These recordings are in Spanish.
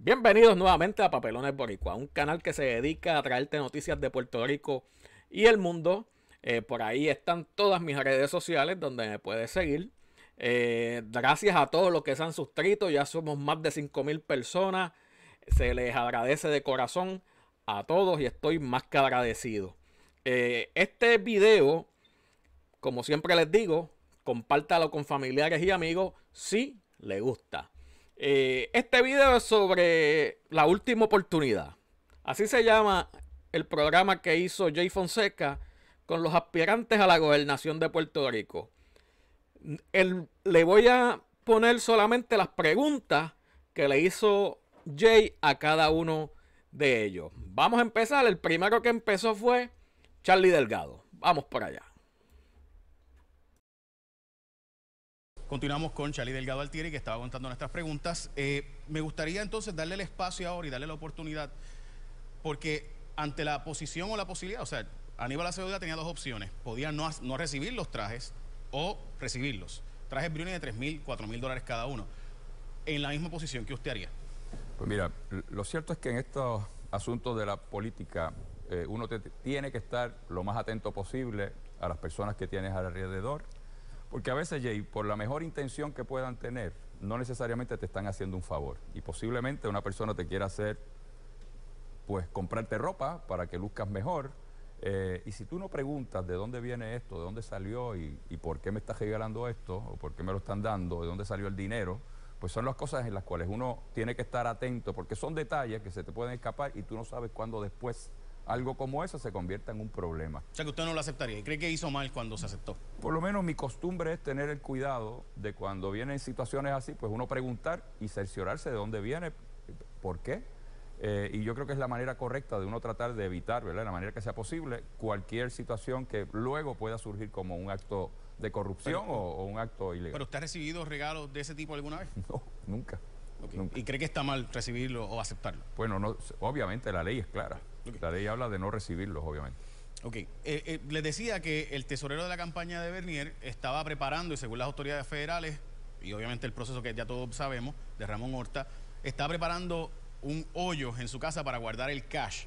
Bienvenidos nuevamente a Papelones Boricua, un canal que se dedica a traerte noticias de Puerto Rico y el mundo. Por ahí están todas mis redes sociales donde me puedes seguir. Gracias a todos los que se han suscrito, ya somos más de 5,000 personas. Se les agradece de corazón a todos y estoy más que agradecido. Este video, como siempre les digo, compártalo con familiares y amigos si les gusta. Este video es sobre la última oportunidad. Así se llama el programa que hizo Jay Fonseca con los aspirantes a la gobernación de Puerto Rico. Le voy a poner solamente las preguntas que le hizo Jay a cada uno de ellos. Vamos a empezar. El primero que empezó fue Charlie Delgado. Vamos por allá. Continuamos con Charlie Delgado Altieri, que estaba contando nuestras preguntas. Me gustaría entonces darle el espacio ahora y darle la oportunidad, porque ante la posición o la posibilidad, o sea, Aníbal Acevedo tenía dos opciones. Podía no recibir los trajes o recibirlos. Trajes Bruni de $3,000, $4,000 cada uno. En la misma posición, ¿qué usted haría? Pues mira, lo cierto es que en estos asuntos de la política, uno tiene que estar lo más atento posible a las personas que tienes alrededor. Porque a veces, Jay, por la mejor intención que puedan tener, no necesariamente te están haciendo un favor. Y posiblemente una persona te quiera hacer, pues, comprarte ropa para que luzcas mejor. Y si tú no preguntas de dónde viene esto, de dónde salió y por qué me estás regalando esto, o por qué me lo están dando, de dónde salió el dinero, pues son las cosas en las cuales uno tiene que estar atento, porque son detalles que se te pueden escapar y tú no sabes cuándo después algo como eso se convierta en un problema. O sea, que usted no lo aceptaría y cree que hizo mal cuando se aceptó. Por lo menos mi costumbre es tener el cuidado de cuando vienen situaciones así, pues uno preguntar y cerciorarse de dónde viene, por qué. Y yo creo que es la manera correcta de uno tratar de evitar, ¿verdad?, de la manera que sea posible, cualquier situación que luego pueda surgir como un acto de corrupción o un acto ilegal. ¿Pero usted ha recibido regalos de ese tipo alguna vez? No, nunca. Okay. Nunca. ¿Y cree que está mal recibirlo o aceptarlo? Bueno, no, obviamente la ley es clara. Okay. La ley habla de no recibirlos, obviamente. Ok. Les decía que el tesorero de la campaña de Bernier estaba preparando, y según las autoridades federales, y obviamente el proceso que ya todos sabemos, de Ramón Horta, está preparando un hoyo en su casa para guardar el cash.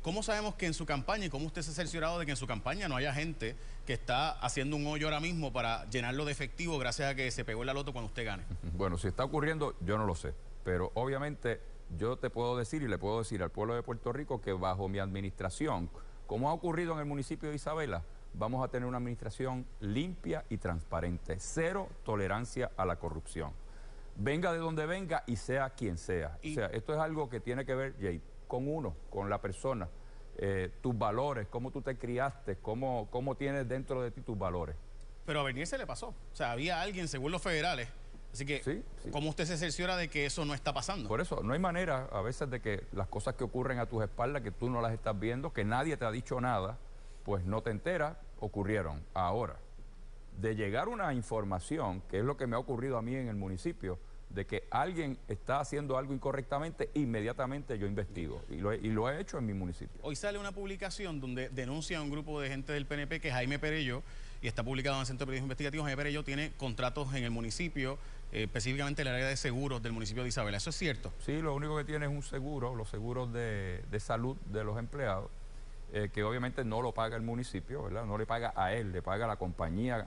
¿Cómo sabemos que en su campaña, y cómo usted se ha cerciorado de que en su campaña no haya gente que está haciendo un hoyo ahora mismo para llenarlo de efectivo gracias a que se pegó en la loto cuando usted gane? Bueno, si está ocurriendo, yo no lo sé, pero obviamente yo te puedo decir y le puedo decir al pueblo de Puerto Rico que bajo mi administración, como ha ocurrido en el municipio de Isabela, vamos a tener una administración limpia y transparente, cero tolerancia a la corrupción. Venga de donde venga y sea quien sea. O sea, esto es algo que tiene que ver, Jay, con uno, con la persona, tus valores, cómo tú te criaste, cómo tienes dentro de ti tus valores. Pero a Bernier se le pasó. O sea, había alguien, según los federales. Así que, sí. ¿Cómo usted se cerciora de que eso no está pasando? Por eso, no hay manera a veces de que las cosas que ocurren a tus espaldas, que tú no las estás viendo, que nadie te ha dicho nada, pues no te enteras, ocurrieron. Ahora, de llegar una información, que es lo que me ha ocurrido a mí en el municipio, de que alguien está haciendo algo incorrectamente, inmediatamente yo investigo. Y lo he hecho en mi municipio. Hoy sale una publicación donde denuncia a un grupo de gente del PNP que Jaime Perello, y está publicado en el Centro de Periodismo Investigativo. Jaime Perello tiene contratos en el municipio, específicamente en el área de seguros del municipio de Isabela. ¿Eso es cierto? Sí, lo único que tiene es un seguro, los seguros de salud de los empleados, que obviamente no lo paga el municipio, ¿verdad? No le paga a él, le paga a la compañía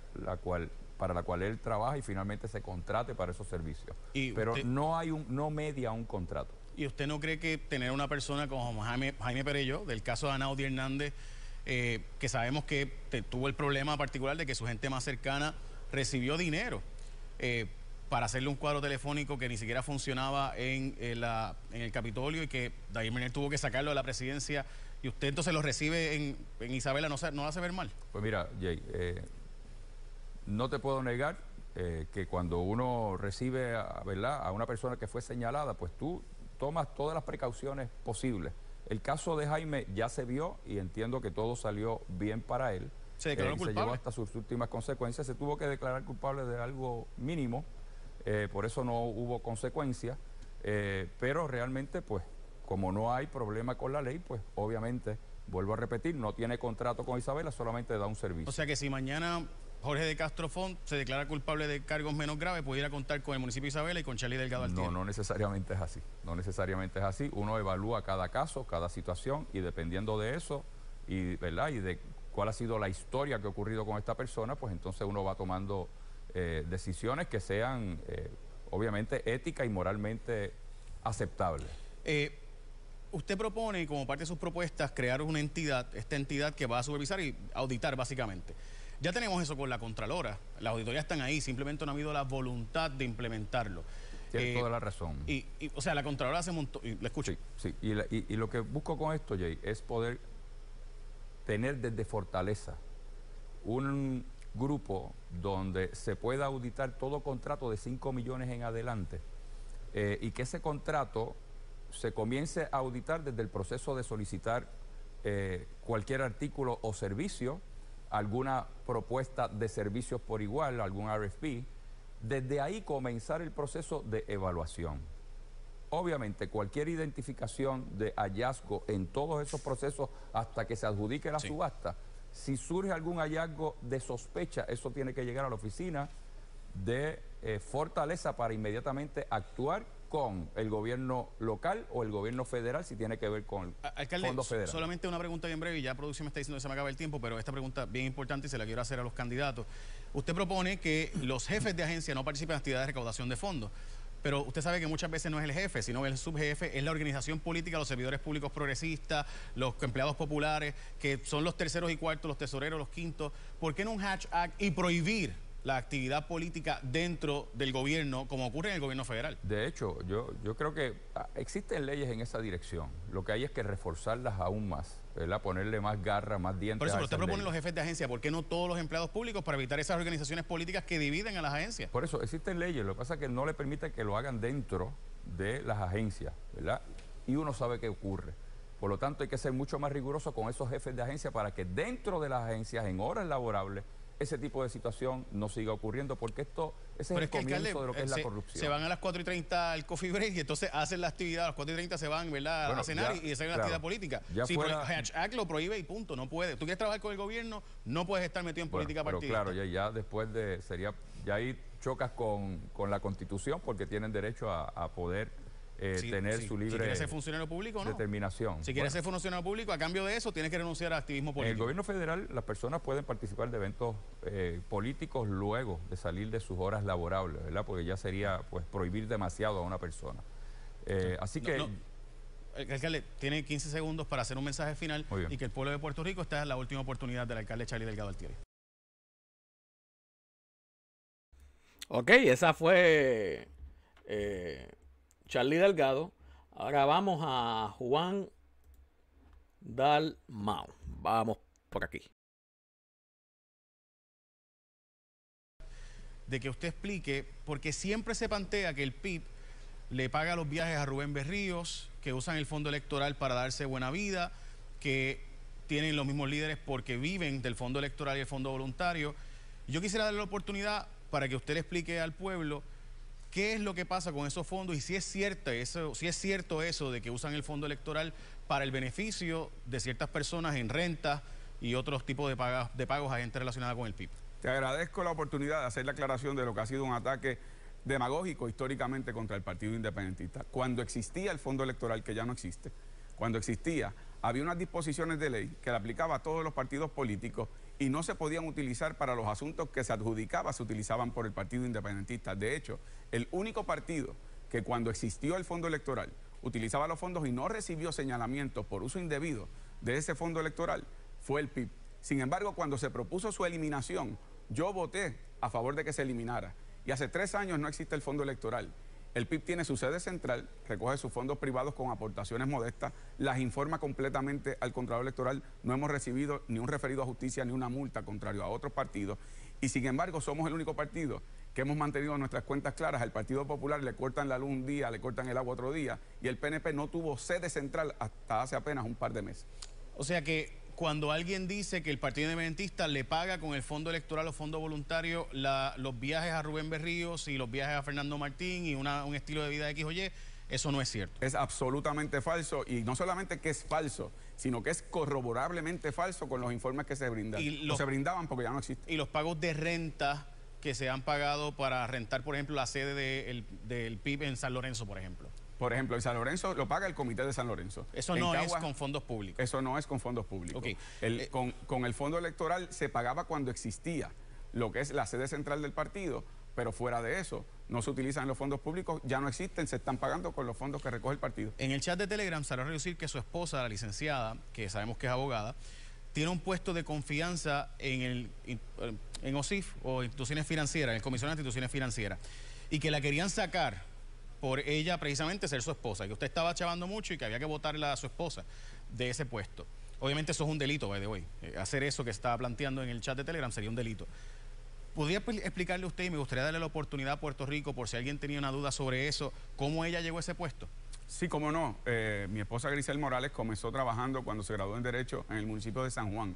para la cual él trabaja y finalmente se contrate para esos servicios. Pero usted, no media un contrato. ¿Y usted no cree que tener una persona como Jaime Perello, del caso de Anaudi Hernández, que sabemos que tuvo el problema particular de que su gente más cercana recibió dinero para hacerle un cuadro telefónico que ni siquiera funcionaba en el Capitolio y que David Bernier tuvo que sacarlo de la presidencia, y usted entonces lo recibe en Isabela, ¿no lo hace ver mal? Pues mira, Jay, no te puedo negar que cuando uno recibe, ¿verdad?, a una persona que fue señalada, pues tú tomas todas las precauciones posibles. El caso de Jaime ya se vio y entiendo que todo salió bien para él. ¿Se declaró culpable? Se llevó hasta sus últimas consecuencias. Se tuvo que declarar culpable de algo mínimo, por eso no hubo consecuencias. Pero realmente, pues, como no hay problema con la ley, pues obviamente, vuelvo a repetir, no tiene contrato con Isabela, solamente da un servicio. O sea que si mañana Jorge de Castro Font se declara culpable de cargos menos graves, pudiera contar con el municipio de Isabela y con Charlie Delgado Altieri. No, no necesariamente es así. No necesariamente es así. Uno evalúa cada caso, cada situación y dependiendo de eso y, ¿verdad? Y de cuál ha sido la historia que ha ocurrido con esta persona, pues entonces uno va tomando decisiones que sean obviamente ética y moralmente aceptables. Usted propone, como parte de sus propuestas, crear una entidad, esta entidad que va a supervisar y auditar básicamente. Ya tenemos eso con la Contralora, las auditorías están ahí, simplemente no ha habido la voluntad de implementarlo. Tiene toda la razón. O sea, la Contralora hace un montón, le escucho. Sí, sí. Y lo que busco con esto, Jay, es poder tener desde Fortaleza un grupo donde se pueda auditar todo contrato de 5 millones en adelante y que ese contrato se comience a auditar desde el proceso de solicitar cualquier artículo o servicio, alguna propuesta de servicios por igual, algún RFP, desde ahí comenzar el proceso de evaluación. Obviamente, cualquier identificación de hallazgo en todos esos procesos hasta que se adjudique la subasta, si surge algún hallazgo de sospecha, eso tiene que llegar a la oficina de Fortaleza para inmediatamente actuar con el gobierno local o el gobierno federal si tiene que ver con fondos federales. Solamente una pregunta bien breve, y ya producción me está diciendo que se me acaba el tiempo, pero esta pregunta bien importante y se la quiero hacer a los candidatos. Usted propone que los jefes de agencia no participen en actividades de recaudación de fondos, pero usted sabe que muchas veces no es el jefe, sino el subjefe, es la organización política, los servidores públicos progresistas, los empleados populares, que son los terceros y cuartos, los tesoreros, los quintos. ¿Por qué no un Hatch Act y prohibir la actividad política dentro del gobierno, como ocurre en el gobierno federal? De hecho, yo creo que existen leyes en esa dirección. Lo que hay es que reforzarlas aún más, ¿verdad? Ponerle más garra, más dientes. Por eso, pero usted propone los jefes de agencia, ¿por qué no todos los empleados públicos para evitar esas organizaciones políticas que dividen a las agencias? Por eso, existen leyes, lo que pasa es que no le permite que lo hagan dentro de las agencias, ¿verdad? Y uno sabe qué ocurre. Por lo tanto, hay que ser mucho más riguroso con esos jefes de agencia para que dentro de las agencias, en horas laborables, ese tipo de situación no siga ocurriendo, porque ese es el comienzo de lo que es la corrupción. Se van a las 4:30 al coffee break y entonces hacen la actividad, a las 4:30 se van, ¿verdad?, a cenar y hacen la actividad política. Sí, pero el Hatch Act lo prohíbe y punto, no puede. Tú quieres trabajar con el gobierno, no puedes estar metido en política partidista. Pero claro, ya después ya ahí chocas con la Constitución porque tienen derecho a poder tener su libre si quieres ser funcionario público, ¿no? determinación. Si quieres ser funcionario público, a cambio de eso tienes que renunciar al activismo político. En el gobierno federal las personas pueden participar de eventos políticos luego de salir de sus horas laborables, ¿verdad? Porque ya sería pues prohibir demasiado a una persona. Así que... El alcalde tiene 15 segundos para hacer un mensaje final y que el pueblo de Puerto Rico, esta es la última oportunidad del alcalde Charlie Delgado Altieri. Ok, esa fue Charlie Delgado. Ahora vamos a Juan Dalmau. Vamos por aquí. De que usted explique, porque siempre se plantea que el PIB le paga los viajes a Rubén Berríos, que usan el fondo electoral para darse buena vida, que tienen los mismos líderes porque viven del fondo electoral y el fondo voluntario. Yo quisiera darle la oportunidad para que usted le explique al pueblo qué es lo que pasa con esos fondos y si es cierto eso de que usan el fondo electoral para el beneficio de ciertas personas en rentas y otros tipos de pagos a gente relacionada con el PIB. Te agradezco la oportunidad de hacer la aclaración de lo que ha sido un ataque demagógico históricamente contra el Partido Independentista. Cuando existía el fondo electoral, que ya no existe, cuando existía, había unas disposiciones de ley que le aplicaba a todos los partidos políticos y no se podían utilizar para los asuntos que se adjudicaban, se utilizaban por el Partido Independentista. De hecho, el único partido que cuando existió el fondo electoral utilizaba los fondos y no recibió señalamientos por uso indebido de ese fondo electoral fue el PIB. Sin embargo, cuando se propuso su eliminación, yo voté a favor de que se eliminara. Y hace 3 años no existe el fondo electoral. El PIB tiene su sede central, recoge sus fondos privados con aportaciones modestas, las informa completamente al Contralor Electoral. No hemos recibido ni un referido a justicia ni una multa, contrario a otros partidos. Y sin embargo, somos el único partido que hemos mantenido nuestras cuentas claras. Al Partido Popular le cortan la luz un día, le cortan el agua otro día. Y el PNP no tuvo sede central hasta hace apenas un par de meses. O sea que cuando alguien dice que el Partido Independentista le paga con el fondo electoral o fondo voluntario los viajes a Rubén Berríos y los viajes a Fernando Martín y un estilo de vida X o Y, Eso no es cierto. Es absolutamente falso, y no solamente que es falso, sino que es corroborablemente falso con los informes que se brindan. O se brindaban porque ya no existen. Y los pagos de renta que se han pagado para rentar, por ejemplo, la sede del PIB en San Lorenzo, por ejemplo. Por ejemplo, en San Lorenzo lo paga el Comité de San Lorenzo. Eso no es con fondos públicos. Eso no es con fondos públicos. Okay. Con el fondo electoral se pagaba cuando existía lo que es la sede central del partido, pero fuera de eso no se utilizan los fondos públicos, ya no existen, se están pagando con los fondos que recoge el partido. En el chat de Telegram salió a reducir que su esposa, la licenciada, que sabemos que es abogada, tiene un puesto de confianza en OSIF, o instituciones financieras, en el Comisión de Instituciones Financieras, y que la querían sacar por ella precisamente ser su esposa, que usted estaba chavando mucho y que había que votarla a su esposa de ese puesto. Obviamente eso es un delito, by the way. Hacer eso que estaba planteando en el chat de Telegram sería un delito. ¿Podría explicarle a usted, y me gustaría darle la oportunidad a Puerto Rico, por si alguien tenía una duda sobre eso, cómo ella llegó a ese puesto? Sí, cómo no. Mi esposa Grisel Morales comenzó trabajando cuando se graduó en Derecho en el municipio de San Juan.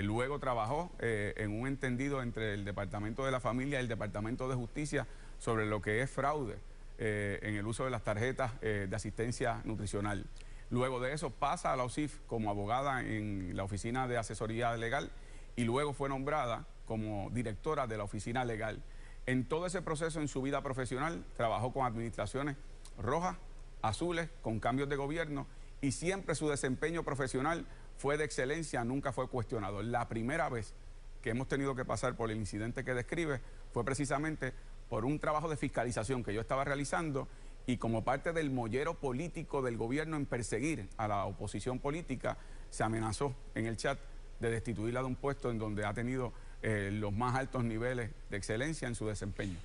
Luego trabajó en un entendido entre el Departamento de la Familia y el Departamento de Justicia sobre lo que es fraude en el uso de las tarjetas de asistencia nutricional. Luego de eso pasa a la OSIF como abogada en la Oficina de Asesoría Legal y luego fue nombrada como directora de la Oficina Legal. En todo ese proceso en su vida profesional trabajó con administraciones rojas, azules, con cambios de gobierno, y siempre su desempeño profesional fue de excelencia, nunca fue cuestionado. La primera vez que hemos tenido que pasar por el incidente que describe fue precisamente por un trabajo de fiscalización que yo estaba realizando, y como parte del mollero político del gobierno en perseguir a la oposición política, se amenazó en el chat de destituirla de un puesto en donde ha tenido los más altos niveles de excelencia en su desempeño.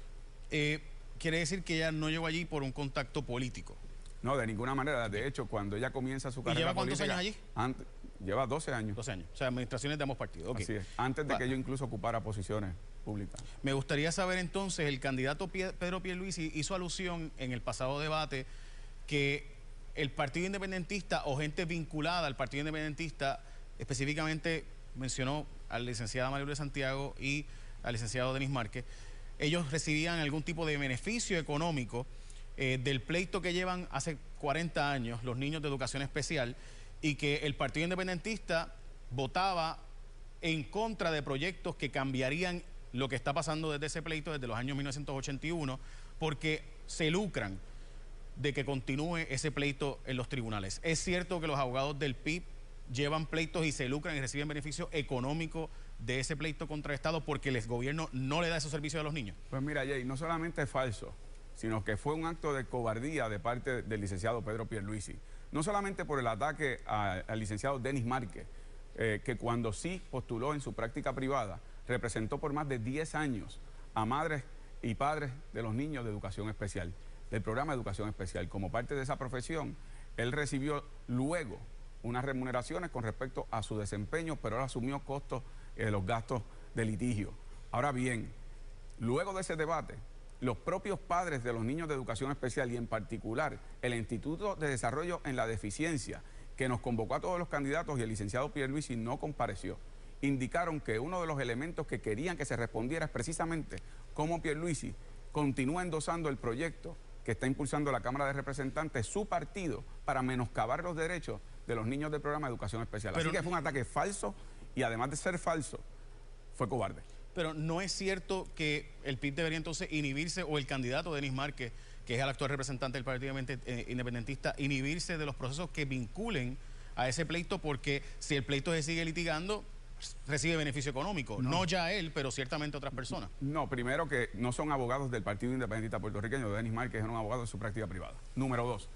¿Quiere decir que ella no llegó allí por un contacto político? No, de ninguna manera. De hecho, cuando ella comienza su carrera política... ¿Y lleva cuántos años allí? Lleva 12 años. 12 años. O sea, administraciones de ambos partidos. Okay. Así es. Antes de que yo incluso ocupara posiciones públicas. Me gustaría saber entonces, el candidato Pedro Pierluisi hizo alusión en el pasado debate que el Partido Independentista o gente vinculada al Partido Independentista, específicamente mencionó a la licenciada María Lourdes Santiago y al licenciado Denis Márquez, ellos recibían algún tipo de beneficio económico del pleito que llevan hace 40 años los niños de educación especial, y que el Partido Independentista votaba en contra de proyectos que cambiarían lo que está pasando desde ese pleito desde los años 1981, porque se lucran de que continúe ese pleito en los tribunales. ¿Es cierto que los abogados del PIB llevan pleitos y se lucran y reciben beneficio económico de ese pleito contra el Estado porque el gobierno no le da esos servicios a los niños? Pues mira, Jay, no solamente es falso, sino que fue un acto de cobardía de parte del licenciado Pedro Pierluisi. No solamente por el ataque al licenciado Denis Márquez, que cuando sí postuló en su práctica privada, representó por más de 10 años a madres y padres de los niños de educación especial, del programa de educación especial. Como parte de esa profesión, él recibió luego unas remuneraciones con respecto a su desempeño, pero él asumió costos de los gastos de litigio. Ahora bien, luego de ese debate, los propios padres de los niños de educación especial, y en particular el Instituto de Desarrollo en la Deficiencia, que nos convocó a todos los candidatos y el licenciado Pierluisi no compareció, indicaron que uno de los elementos que querían que se respondiera es precisamente cómo Pierluisi continúa endosando el proyecto que está impulsando la Cámara de Representantes, su partido, para menoscabar los derechos de los niños del programa de educación especial. Así que fue un ataque falso, y además de ser falso, fue cobarde. Pero ¿no es cierto que el PIB debería entonces inhibirse, o el candidato Denis Márquez, que es el actual representante del Partido Independentista, inhibirse de los procesos que vinculen a ese pleito? Porque si el pleito se sigue litigando, recibe beneficio económico. No ya él, pero ciertamente otras personas. No, primero que no son abogados del Partido Independentista Puertorriqueño. Denis Márquez era un abogado de su práctica privada. Número 2,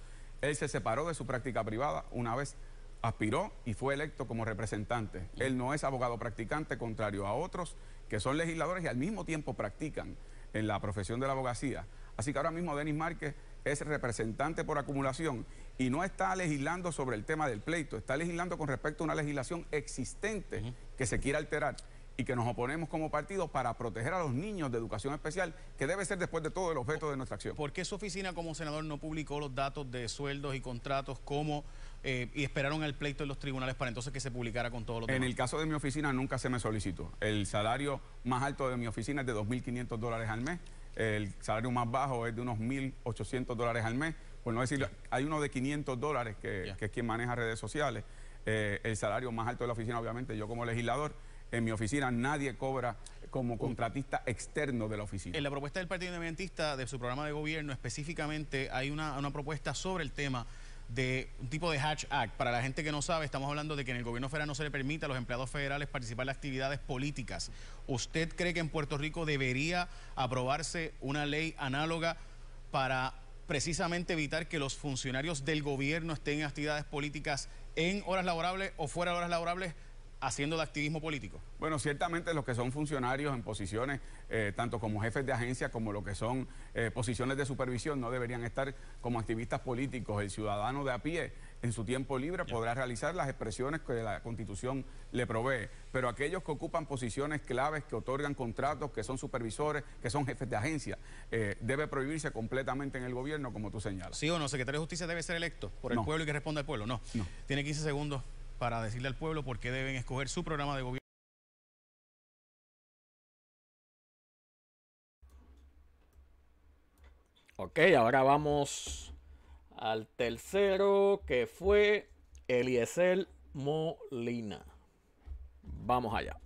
él se separó de su práctica privada una vez aspiró y fue electo como representante. Él no es abogado practicante, contrario a otros que son legisladores y al mismo tiempo practican en la profesión de la abogacía. Así que ahora mismo Denis Márquez es representante por acumulación y no está legislando sobre el tema del pleito, está legislando con respecto a una legislación existente que se quiere alterar y que nos oponemos como partido para proteger a los niños de educación especial, que debe ser después de todo el objeto de nuestra acción. ¿Por qué su oficina como senador no publicó los datos de sueldos y contratos y esperaron al pleito en los tribunales para entonces que se publicara con todos los demás? En el caso de mi oficina nunca se me solicitó. El salario más alto de mi oficina es de $2.500 al mes. El salario más bajo es de unos $1.800 al mes. por no decir, hay uno de $500 que es quien maneja redes sociales, el salario más alto de la oficina, obviamente, yo como legislador, en mi oficina nadie cobra como contratista externo de la oficina. En la propuesta del Partido Independentista, de su programa de gobierno, específicamente hay una propuesta sobre el tema de un tipo de Hatch Act. Para la gente que no sabe, estamos hablando de que en el gobierno federal no se le permite a los empleados federales participar en actividades políticas. ¿Usted cree que en Puerto Rico debería aprobarse una ley análoga para precisamente evitar que los funcionarios del gobierno estén en actividades políticas en horas laborables o fuera de horas laborables haciendo de activismo político? Bueno, ciertamente los que son funcionarios en posiciones, tanto como jefes de agencia como lo que son posiciones de supervisión, no deberían estar como activistas políticos. El ciudadano de a pie, en su tiempo libre, podrá realizar las expresiones que la Constitución le provee. Pero aquellos que ocupan posiciones claves, que otorgan contratos, que son supervisores, que son jefes de agencia, debe prohibirse completamente en el gobierno, como tú señalas. ¿Sí o no? ¿Secretario de Justicia debe ser electo por el pueblo y que responda al pueblo? No. Tiene 15 segundos para decirle al pueblo por qué deben escoger su programa de gobierno. Ok, ahora vamos al tercero, que fue Eliezer Molina. Vamos allá.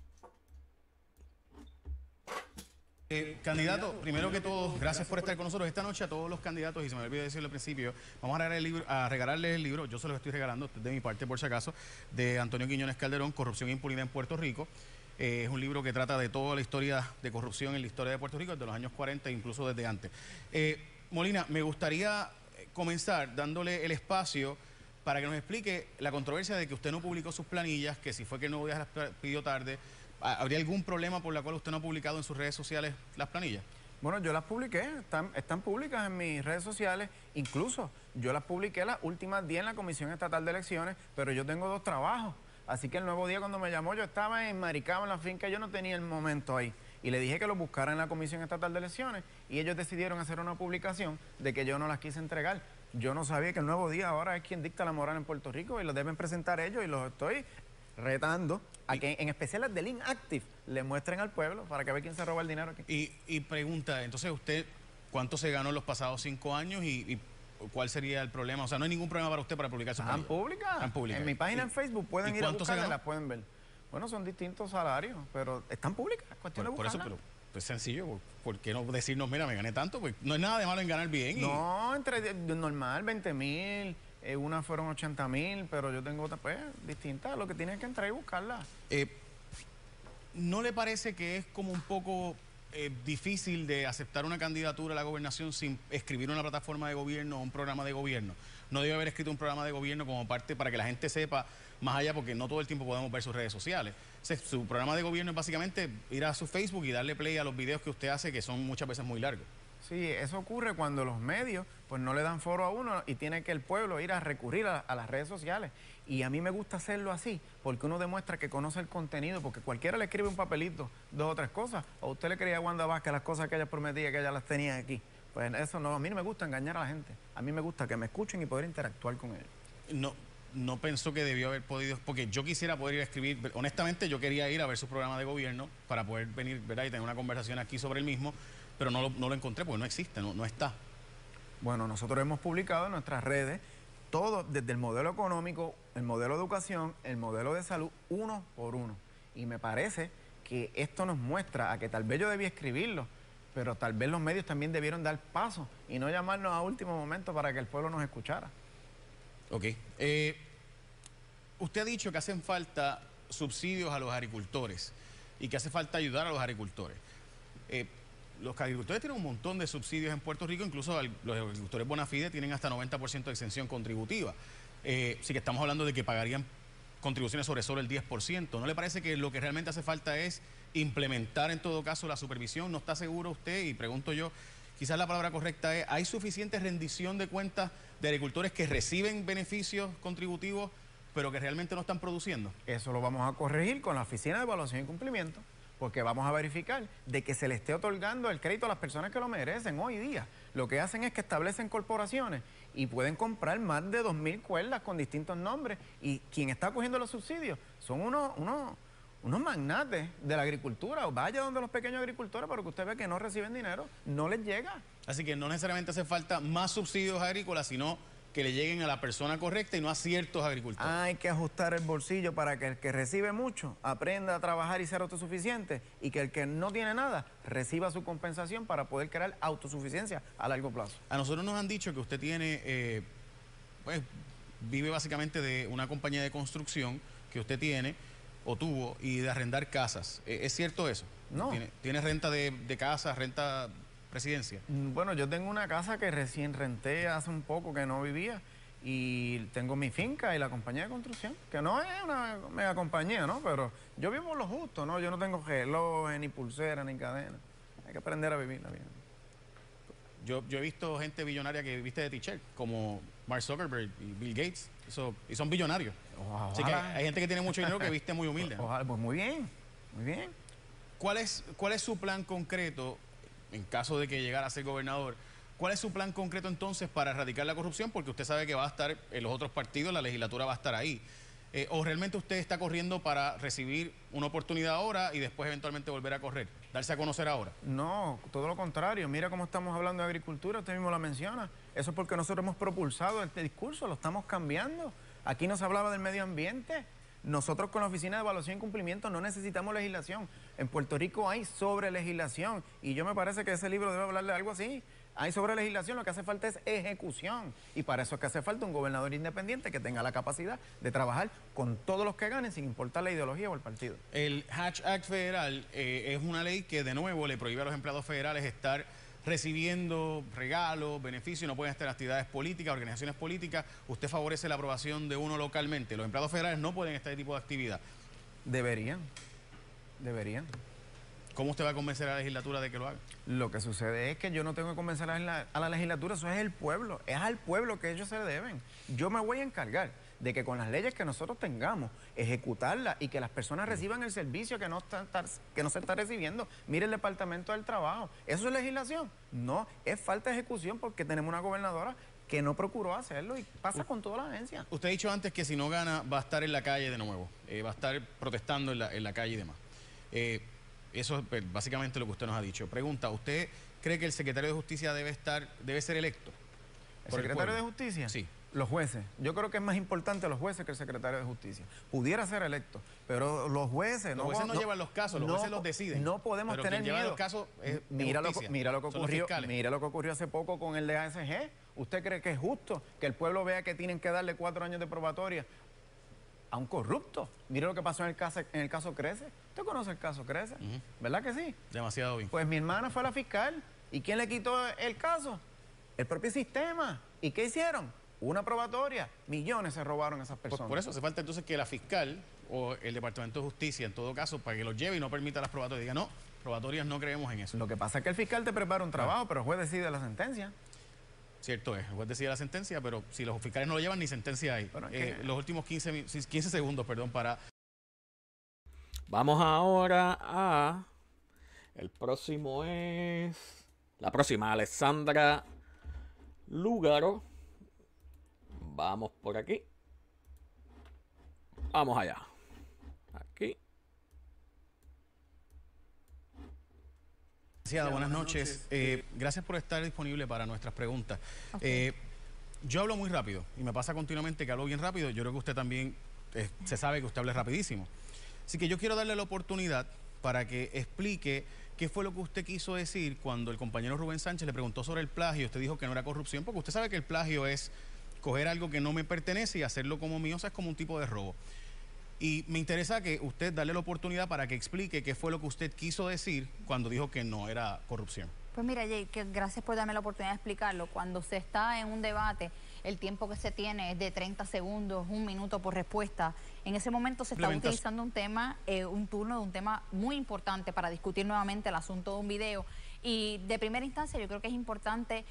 Candidato, primero que todo, gracias por estar con nosotros esta noche. A todos los candidatos, y se me olvidó decirlo al principio, vamos a regalarles el libro, yo se los estoy regalando de mi parte por si acaso, de Antonio Quiñones Calderón, Corrupción e Impunidad en Puerto Rico. Es un libro que trata de toda la historia de corrupción en la historia de Puerto Rico, desde los años 40 e incluso desde antes. Molina, me gustaría comenzar dándole el espacio para que nos explique la controversia de que usted no publicó sus planillas, que si fue que el Nuevo Día las pidió tarde. ¿Habría algún problema por la cual usted no ha publicado en sus redes sociales las planillas? Bueno, yo las publiqué, están públicas en mis redes sociales, incluso yo las publiqué las últimas 10 en la Comisión Estatal de Elecciones, pero yo tengo 2 trabajos, así que el Nuevo Día cuando me llamó yo estaba en Maricao, en la finca, yo no tenía el momento ahí, y le dije que lo buscara en la Comisión Estatal de Elecciones, y ellos decidieron hacer una publicación de que yo no las quise entregar. Yo no sabía que el Nuevo Día ahora es quien dicta la moral en Puerto Rico, y lo deben presentar ellos, y los estoy retando a que en especial las del Inactive le muestren al pueblo para que vea quién se roba el dinero aquí. Y pregunta, entonces usted, ¿cuánto se ganó en los pasados 5 años y cuál sería el problema? O sea, no hay ningún problema para usted para publicar sus ¿Están públicas? Están públicas. En mi página en Facebook pueden ir a cuánto se buscarlas, ganó? las pueden ver. Bueno, son distintos salarios, pero están públicas, es cuestión de Por eso, buscarlas. pero es sencillo, ¿por qué no decirnos, mira, me gané tanto? Pues no es nada de malo en ganar bien. No, entre normal, 20,000, unas fueron 80,000, pero yo tengo pues, distintas, lo que tienes que entrar y buscarlas. ¿No le parece que es como un poco difícil de aceptar una candidatura a la gobernación sin escribir una plataforma de gobierno o un programa de gobierno? No debe haber escrito un programa de gobierno como parte para que la gente sepa más allá, porque no todo el tiempo podemos ver sus redes sociales. O sea, su programa de gobierno es básicamente ir a su Facebook y darle play a los videos que usted hace, que son muchas veces muy largos. Sí, eso ocurre cuando los medios pues no le dan foro a uno y tiene que el pueblo ir a recurrir a las redes sociales. Y a mí me gusta hacerlo así, porque uno demuestra que conoce el contenido, porque cualquiera le escribe un papelito, 2 o 3 cosas, o usted le creía a Wanda Vázquez las cosas que ella prometía, que ella las tenía aquí. Pues eso no, a mí no me gusta engañar a la gente, a mí me gusta que me escuchen y poder interactuar con ellos. No pensó que debió haber podido, porque yo quisiera poder ir a escribir, honestamente yo quería ir a ver su programa de gobierno para poder venir, ¿verdad?, y tener una conversación aquí sobre el mismo, pero no lo encontré porque no existe, no está. Bueno, nosotros hemos publicado en nuestras redes todo, desde el modelo económico, el modelo de educación, el modelo de salud, uno por uno. Y me parece que esto nos muestra a que tal vez yo debía escribirlo, pero tal vez los medios también debieron dar paso y no llamarnos a último momento para que el pueblo nos escuchara. Ok. Usted ha dicho que hacen falta subsidios a los agricultores y que hace falta ayudar a los agricultores. Los agricultores tienen un montón de subsidios en Puerto Rico, incluso los agricultores bona fide tienen hasta 90% de exención contributiva. Sí que estamos hablando de que pagarían contribuciones sobre solo el 10%. ¿No le parece que lo que realmente hace falta es implementar en todo caso la supervisión? ¿No está seguro usted? Y pregunto yo, quizás la palabra correcta es, ¿hay suficiente rendición de cuentas de agricultores que reciben beneficios contributivos pero que realmente no están produciendo? Eso lo vamos a corregir con la Oficina de Evaluación y Cumplimiento, porque vamos a verificar de que se le esté otorgando el crédito a las personas que lo merecen hoy día. Lo que hacen es que establecen corporaciones y pueden comprar más de 2,000 cuerdas con distintos nombres, y quien está cogiendo los subsidios son unos unos magnates de la agricultura, o vaya donde los pequeños agricultores, pero que usted ve que no reciben dinero, no les llega. Así que no necesariamente hace falta más subsidios agrícolas, sino que le lleguen a la persona correcta y no a ciertos agricultores. Hay que ajustar el bolsillo para que el que recibe mucho aprenda a trabajar y ser autosuficiente, y que el que no tiene nada reciba su compensación para poder crear autosuficiencia a largo plazo. A nosotros nos han dicho que usted tiene, pues, vive básicamente de una compañía de construcción que usted tiene o tuvo y de arrendar casas. ¿Es cierto eso? No. ¿Tiene renta de casas, renta residencia? Bueno, yo tengo una casa que recién renté hace un poco que no vivía, y tengo mi finca y la compañía de construcción, que no es una mega compañía, ¿no? Pero yo vivo lo justo, ¿no? Yo no tengo relojes, ni pulseras, ni cadenas. Hay que aprender a vivir la vida. Yo he visto gente billonaria que viste de t-shirt, como Mark Zuckerberg y Bill Gates, y son billonarios. Ojalá. Así que hay gente que tiene mucho dinero que viste muy humilde, ¿no? Ojalá, pues muy bien, muy bien. ¿Cuál es su plan concreto, en caso de que llegara a ser gobernador? ¿Cuál es su plan concreto entonces para erradicar la corrupción? Porque usted sabe que va a estar en los otros partidos, la legislatura va a estar ahí. ¿O realmente usted está corriendo para recibir una oportunidad ahora y después eventualmente volver a correr? ¿Darse a conocer ahora? No, todo lo contrario. Mira cómo estamos hablando de agricultura, usted mismo la menciona. Eso es porque nosotros hemos propulsado este discurso, lo estamos cambiando. Aquí no se hablaba del medio ambiente. Nosotros con la Oficina de Evaluación y Cumplimiento no necesitamos legislación. En Puerto Rico hay sobre legislación, y yo me parece que ese libro debe hablar de algo así. Hay sobre legislación, lo que hace falta es ejecución, y para eso es que hace falta un gobernador independiente que tenga la capacidad de trabajar con todos los que ganen sin importar la ideología o el partido. El Hatch Act federal es una ley que de nuevo le prohíbe a los empleados federales estar recibiendo regalos, beneficios, no pueden estar en actividades políticas, organizaciones políticas. Usted favorece la aprobación de uno localmente. Los empleados federales no pueden estar en este tipo de actividad. Deberían. ¿Cómo usted va a convencer a la legislatura de que lo haga? Lo que sucede es que yo no tengo que convencer a la legislatura, eso es el pueblo, es al pueblo que ellos se le deben. Yo me voy a encargar de que con las leyes que nosotros tengamos, ejecutarlas y que las personas reciban el servicio que no se está recibiendo. Mire el Departamento del Trabajo, ¿eso es legislación? No, es falta de ejecución porque tenemos una gobernadora que no procuró hacerlo, y pasa con toda la agencia. Usted ha dicho antes que si no gana va a estar en la calle de nuevo, va a estar protestando en la calle y demás. Eso es básicamente lo que usted nos ha dicho. Pregunta, ¿usted cree que el secretario de Justicia debe ser electo? ¿El secretario de Justicia? Sí. Los jueces. Yo creo que es más importante los jueces que el secretario de Justicia. Pudiera ser electo, pero los jueces... Los jueces no llevan los casos, los jueces los deciden. No podemos pero tener quien lleva miedo. Los casos es mira lo que ocurrió, fiscales. mira lo que ocurrió hace poco con el de ASG. ¿Usted cree que es justo que el pueblo vea que tienen que darle 4 años de probatoria a un corrupto? Mire lo que pasó en el caso Crece. ¿Usted conoce el caso Crece? ¿Verdad que sí? Demasiado bien. Pues mi hermana fue a la fiscal. ¿Y quién le quitó el caso? El propio sistema. ¿Y qué hicieron? Una probatoria. Millones se robaron esas personas. Por eso hace falta entonces que la fiscal o el Departamento de Justicia, en todo caso, para que los lleve y no permita las probatorias, diga, no, probatorias no creemos en eso. Lo que pasa es que el fiscal te prepara un trabajo, pero el juez decide la sentencia. Cierto es, el juez decide la sentencia, pero si los fiscales no lo llevan, ni sentencia hay. Los últimos 15 segundos, para... Vamos ahora a... El próximo es... La próxima, Alexandra Lúgaro. Vamos por aquí. Vamos allá. Aquí. Buenas noches. Gracias por estar disponible para nuestras preguntas. Okay. Yo hablo muy rápido y me pasa continuamente que hablo bien rápido. Yo creo que usted también se sabe que usted habla rapidísimo. Así que yo quiero darle la oportunidad para que explique qué fue lo que usted quiso decir cuando el compañero Rubén Sánchez le preguntó sobre el plagio. Usted dijo que no era corrupción, porque usted sabe que el plagio es coger algo que no me pertenece y hacerlo como mío, o sea, es como un tipo de robo. Y me interesa que usted darle la oportunidad para que explique qué fue lo que usted quiso decir cuando dijo que no era corrupción. Pues mira, Jay, que gracias por darme la oportunidad de explicarlo. Cuando se está en un debate, el tiempo que se tiene es de 30 segundos, 1 minuto por respuesta. En ese momento se está utilizando un tema, un turno de un tema muy importante para discutir nuevamente el asunto de un video. Y de primera instancia yo creo que es importante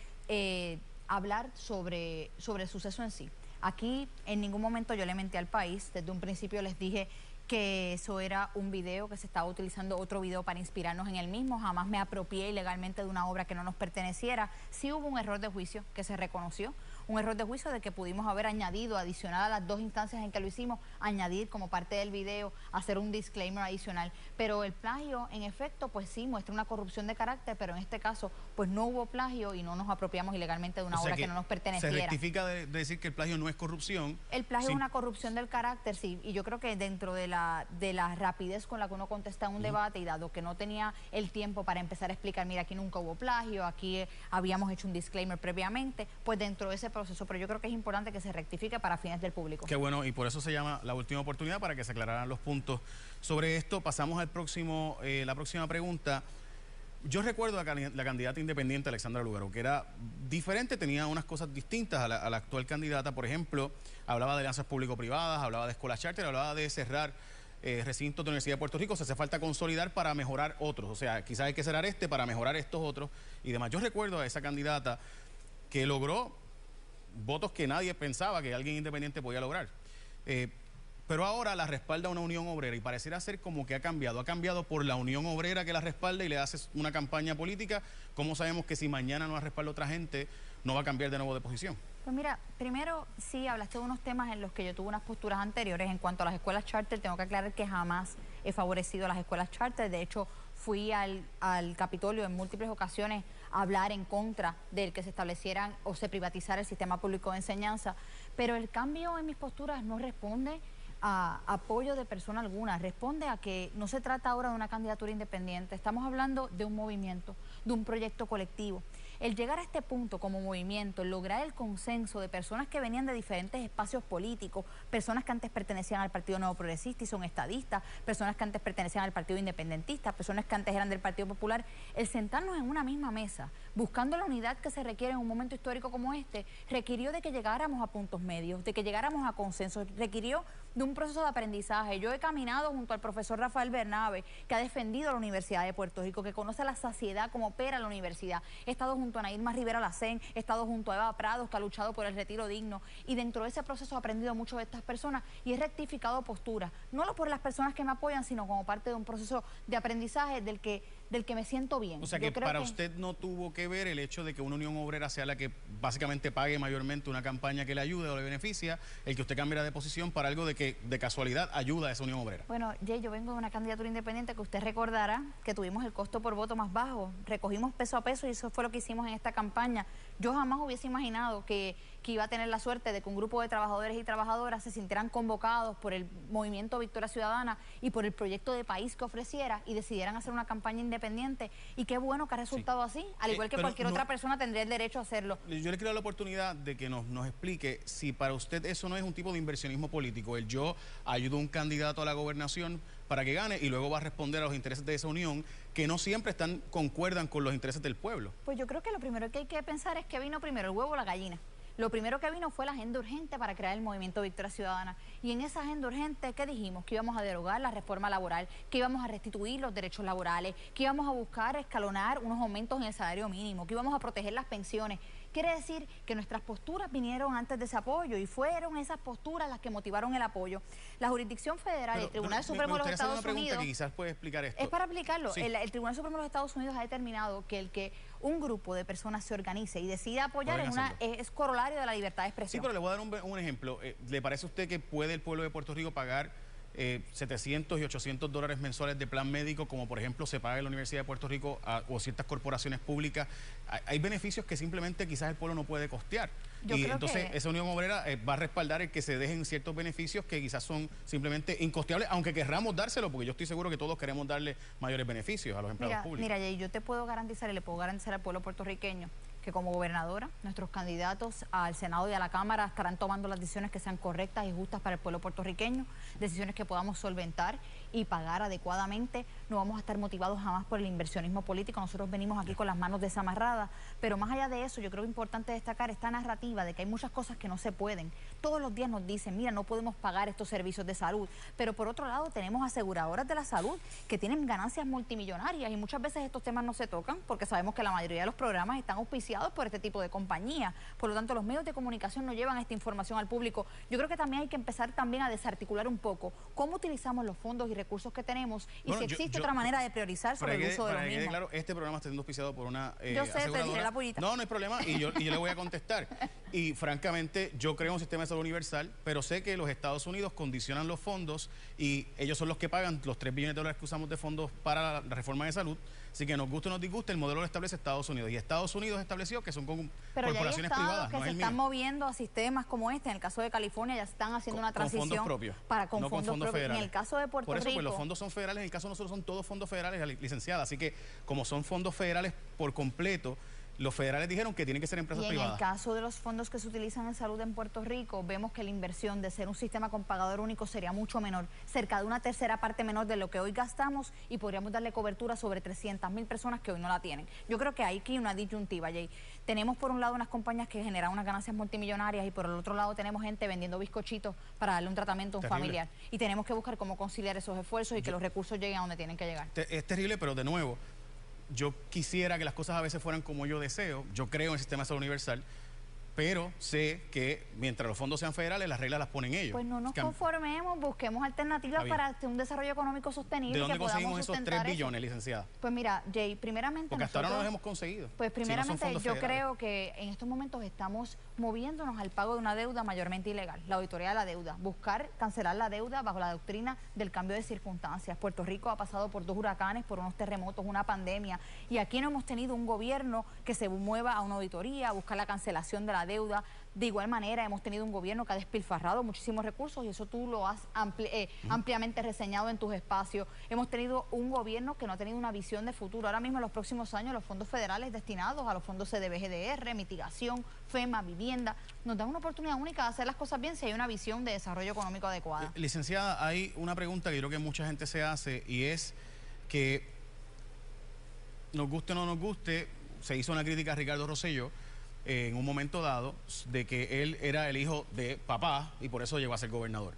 hablar sobre el suceso en sí. Aquí en ningún momento yo le mentí al país. Desde un principio les dije que eso era un video, que se estaba utilizando otro video para inspirarnos en el mismo. Jamás me apropié ilegalmente de una obra que no nos perteneciera. Sí hubo un error de juicio que se reconoció. un error de juicio de que pudimos haber añadido, adicional a las 2 instancias en que lo hicimos, añadir como parte del video, hacer un disclaimer adicional. Pero el plagio, en efecto, pues sí, muestra una corrupción de carácter, pero en este caso, pues no hubo plagio y no nos apropiamos ilegalmente de una obra que no nos perteneciera. Se rectifica de decir que el plagio no es corrupción. El plagio es una corrupción del carácter, sí, y yo creo que dentro de la rapidez con la que uno contesta un debate, y dado que no tenía el tiempo para empezar a explicar, mira, aquí nunca hubo plagio, aquí habíamos hecho un disclaimer previamente, pues dentro de ese proceso, pero yo creo que es importante que se rectifique para fines del público. Qué bueno, y por eso se llama la última oportunidad, para que se aclararan los puntos sobre esto. Pasamos al próximo, la próxima pregunta. Yo recuerdo la candidata independiente Alexandra Lúgaro, que era diferente, tenía unas cosas distintas a la actual candidata. Por ejemplo, hablaba de alianzas público-privadas, hablaba de escuelas charter, hablaba de cerrar recintos de la Universidad de Puerto Rico. Se hace falta consolidar para mejorar otros. O sea, quizás hay que cerrar para mejorar estos otros y demás. Yo recuerdo a esa candidata que logró votos que nadie pensaba que alguien independiente podía lograr. Pero ahora la respalda una Unión Obrera y pareciera ser como que ha cambiado. Ha cambiado por la Unión Obrera que la respalda y le hace una campaña política. ¿Cómo sabemos que si mañana no la respalda otra gente, no va a cambiar de nuevo de posición? Pues mira, primero sí hablaste de unos temas en los que yo tuve unas posturas anteriores. En cuanto a las escuelas charter, tengo que aclarar que jamás he favorecido a las escuelas charter. De hecho, fui al Capitolio en múltiples ocasiones a hablar en contra del que se establecieran o se privatizara el sistema público de enseñanza. Pero el cambio en mis posturas no responde a apoyo de persona alguna, responde a que no se trata ahora de una candidatura independiente, estamos hablando de un movimiento, de un proyecto colectivo. El llegar a este punto como movimiento, el lograr el consenso de personas que venían de diferentes espacios políticos, personas que antes pertenecían al Partido Nuevo Progresista y son estadistas, personas que antes pertenecían al Partido Independentista, personas que antes eran del Partido Popular, el sentarnos en una misma mesa, buscando la unidad que se requiere en un momento histórico como este, requirió de que llegáramos a puntos medios, de que llegáramos a consensos, requirió de un proceso de aprendizaje. Yo he caminado junto al profesor Rafael Bernabe, que ha defendido la Universidad de Puerto Rico, que conoce a la saciedad como opera la universidad. He estado junto a Nairma Rivera Lacén, he estado junto a Eva Prados, que ha luchado por el retiro digno, y dentro de ese proceso he aprendido mucho de estas personas y he rectificado posturas, no por las personas que me apoyan, sino como parte de un proceso de aprendizaje del que me siento bien. O sea, que para usted no tuvo que ver el hecho de que una Unión Obrera sea la que básicamente pague mayormente una campaña que le ayude o le beneficia, el que usted cambiara de posición para algo de que de casualidad ayuda a esa Unión Obrera. Bueno, Jay, yo vengo de una candidatura independiente que usted recordará que tuvimos el costo por voto más bajo, recogimos peso a peso y eso fue lo que hicimos en esta campaña. Yo jamás hubiese imaginado que iba a tener la suerte de que un grupo de trabajadores y trabajadoras se sintieran convocados por el movimiento Victoria Ciudadana y por el proyecto de país que ofreciera y decidieran hacer una campaña independiente. Y qué bueno que ha resultado así, al igual que cualquier otra persona tendría el derecho a hacerlo. Yo le quiero dar la oportunidad de que nos explique si para usted eso no es un tipo de inversionismo político. Yo ayudo a un candidato a la gobernación para que gane y luego va a responder a los intereses de esa unión que no siempre concuerdan con los intereses del pueblo. Pues yo creo que lo primero que hay que pensar es que vino primero el huevo o la gallina. Lo primero que vino fue la agenda urgente para crear el movimiento Victoria Ciudadana. Y en esa agenda urgente, ¿qué dijimos? Que íbamos a derogar la reforma laboral, que íbamos a restituir los derechos laborales, que íbamos a buscar escalonar unos aumentos en el salario mínimo, que íbamos a proteger las pensiones. Quiere decir que nuestras posturas vinieron antes de ese apoyo y fueron esas posturas las que motivaron el apoyo. La jurisdicción federal, el Tribunal Supremo de los Estados Unidos... que quizás puede explicar esto. Es para explicarlo. Sí. El Tribunal Supremo de los Estados Unidos ha determinado que un grupo de personas se organice y decida apoyar es corolario de la libertad de expresión. Sí, pero le voy a dar un ejemplo. ¿Le parece a usted que puede el pueblo de Puerto Rico pagar 700 y 800 dólares mensuales de plan médico, como por ejemplo se paga en la Universidad de Puerto Rico o ciertas corporaciones públicas? Hay beneficios que simplemente quizás el pueblo no puede costear. Y entonces esa Unión Obrera va a respaldar el que se dejen ciertos beneficios que quizás son simplemente incosteables, aunque querramos dárselo, porque yo estoy seguro que todos queremos darle mayores beneficios a los empleados públicos. Mira, Jay, yo te puedo garantizar y le puedo garantizar al pueblo puertorriqueño que como gobernadora, nuestros candidatos al Senado y a la Cámara estarán tomando las decisiones que sean correctas y justas para el pueblo puertorriqueño, decisiones que podamos solventar y pagar adecuadamente. No vamos a estar motivados jamás por el inversionismo político. Nosotros venimos aquí con las manos desamarradas, pero más allá de eso, yo creo que es importante destacar esta narrativa de que hay muchas cosas que no se pueden. Todos los días nos dicen, mira, no podemos pagar estos servicios de salud, pero por otro lado tenemos aseguradoras de la salud que tienen ganancias multimillonarias y muchas veces estos temas no se tocan porque sabemos que la mayoría de los programas están auspiciados auspiciados por este tipo de compañías. Por lo tanto, los medios de comunicación no llevan esta información al público. Yo creo que también hay que empezar también a desarticular un poco cómo utilizamos los fondos y recursos que tenemos y si existe otra manera de priorizar sobre el uso de los mismos. Claro, este programa está siendo auspiciado por una yo sé, te diré la pollita. No hay problema, y yo le voy a contestar. Y francamente, yo creo en un sistema de salud universal, pero sé que los Estados Unidos condicionan los fondos y ellos son los que pagan los 3 billones de dólares que usamos de fondos para la reforma de salud. Así que nos guste o nos disguste, el modelo lo establece Estados Unidos. Y Estados Unidos estableció que son corporaciones privadas, que se están moviendo a sistemas como este. En el caso de California ya están haciendo una transición con fondos propios, con fondos propios. En el caso de Puerto Rico... Por eso, pues los fondos son federales. En el caso de nosotros son todos fondos federales, licenciada. Así que, como son fondos federales por completo, los federales dijeron que tienen que ser empresas privadas. Y en el caso de los fondos que se utilizan en salud en Puerto Rico, vemos que la inversión de ser un sistema con pagador único sería mucho menor, cerca de una tercera parte menor de lo que hoy gastamos, y podríamos darle cobertura sobre 300.000 personas que hoy no la tienen. Yo creo que hay aquí una disyuntiva, Jay. Tenemos por un lado unas compañías que generan unas ganancias multimillonarias y por el otro lado tenemos gente vendiendo bizcochitos para darle un tratamiento a un familiar. Y tenemos que buscar cómo conciliar esos esfuerzos y que los recursos lleguen a donde tienen que llegar. Es terrible, pero de nuevo, yo quisiera que las cosas a veces fueran como yo deseo. Yo creo en el sistema de salud universal, pero sé que mientras los fondos sean federales, las reglas las ponen ellos. Pues no nos conformemos, busquemos alternativas para un desarrollo económico sostenible. ¿De dónde conseguimos esos 3 billones, licenciada? Pues mira, Jay, primeramente... Porque hasta ahora no los hemos conseguido. Pues primeramente yo creo que en estos momentos estamos moviéndonos al pago de una deuda mayormente ilegal, la auditoría de la deuda, buscar cancelar la deuda bajo la doctrina del cambio de circunstancias. Puerto Rico ha pasado por 2 huracanes, por unos terremotos, una pandemia, y aquí no hemos tenido un gobierno que se mueva a una auditoría, a buscar la cancelación de la deuda. De igual manera, hemos tenido un gobierno que ha despilfarrado muchísimos recursos, y eso tú lo has ampliamente reseñado en tus espacios. Hemos tenido un gobierno que no ha tenido una visión de futuro. Ahora mismo, en los próximos años, los fondos federales destinados a los fondos CDBGDR, mitigación, FEMA, vivienda, nos dan una oportunidad única de hacer las cosas bien si hay una visión de desarrollo económico adecuada. Licenciada, hay una pregunta que yo creo que mucha gente se hace, y es que, nos guste o no nos guste, se hizo una crítica a Ricardo Rosselló en un momento dado de que él era el hijo de papá y por eso llegó a ser gobernador.